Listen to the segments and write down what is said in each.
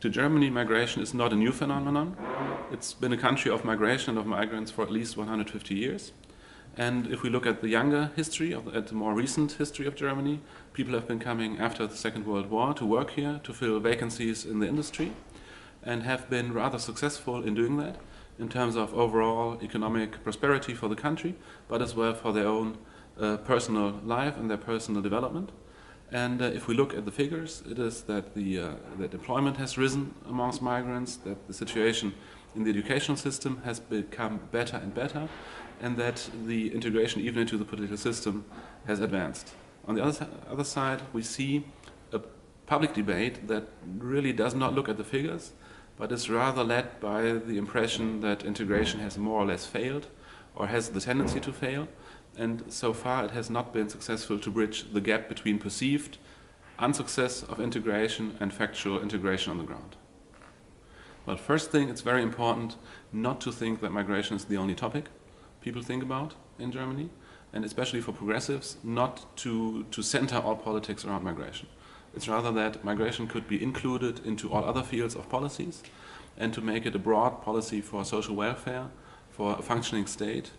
To Germany, migration is not a new phenomenon. It's been a country of migration and of migrants for at least 150 years. And if we look at the younger history, at the more recent history of Germany, people have been coming after the Second World War to work here, to fill vacancies in the industry, and have been rather successful in doing that in terms of overall economic prosperity for the country, but as well for their own personal life and their personal development. And if we look at the figures, it is that that employment has risen amongst migrants, that the situation in the educational system has become better and better, and that the integration even into the political system has advanced. On the other side, we see a public debate that really does not look at the figures, but is rather led by the impression that integration has more or less failed, or has the tendency to fail. And so far it has not been successful to bridge the gap between perceived unsuccess of integration and factual integration on the ground. Well, first thing, it's very important not to think that migration is the only topic people think about in Germany, and especially for progressives, not to center all politics around migration. It's rather that migration could be included into all other fields of policies, and to make it a broad policy for social welfare, for a functioning state,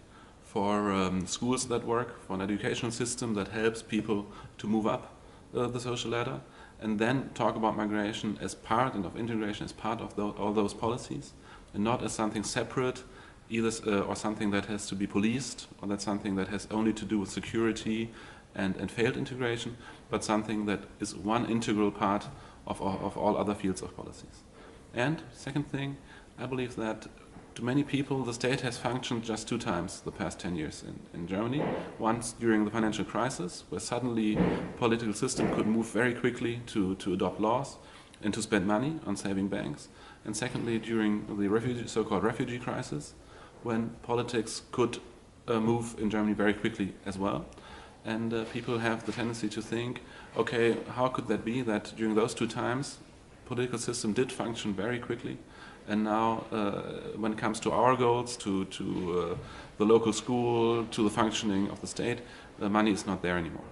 for schools that work, for an educational system that helps people to move up the social ladder, and then talk about migration as part and of integration as part of all those policies, and not as something separate, either or something that has to be policed, or that's something that has only to do with security and failed integration, but something that is one integral part of all other fields of policies. And second thing, I believe that to many people, the state has functioned just two times the past 10 years in Germany. Once during the financial crisis, where suddenly the political system could move very quickly to adopt laws and to spend money on saving banks. And secondly, during the so-called refugee crisis, when politics could move in Germany very quickly as well. And people have the tendency to think, okay, how could that be that during those two times, political system did function very quickly, and now when it comes to our goals, to the local school, to the functioning of the state, the money is not there anymore.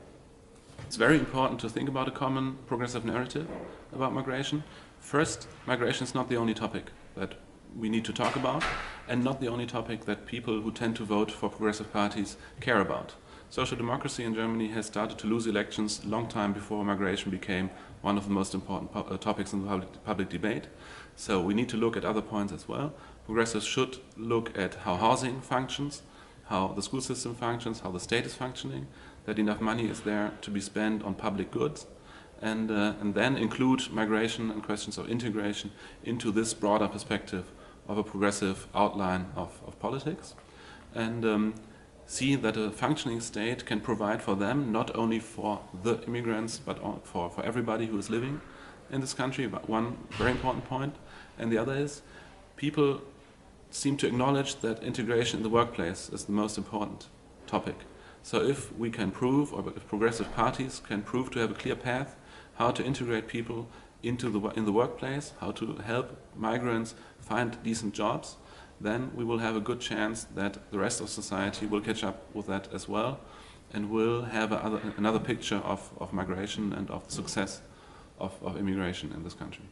It's very important to think about a common progressive narrative about migration. First, migration is not the only topic that we need to talk about, and not the only topic that people who tend to vote for progressive parties care about. Social democracy in Germany has started to lose elections a long time before migration became one of the most important topics in the public debate. So we need to look at other points as well. Progressives should look at how housing functions, how the school system functions, how the state is functioning, that enough money is there to be spent on public goods, and then include migration and questions of integration into this broader perspective of a progressive outline of politics. And see that a functioning state can provide for them, not only for the immigrants, but for everybody who is living in this country. But one very important point, and the other is, people seem to acknowledge that integration in the workplace is the most important topic. So if we can prove, or if progressive parties can prove to have a clear path how to integrate people in the workplace, how to help migrants find decent jobs, then we will have a good chance that the rest of society will catch up with that as well, and will have another picture of migration and of the success of immigration in this country.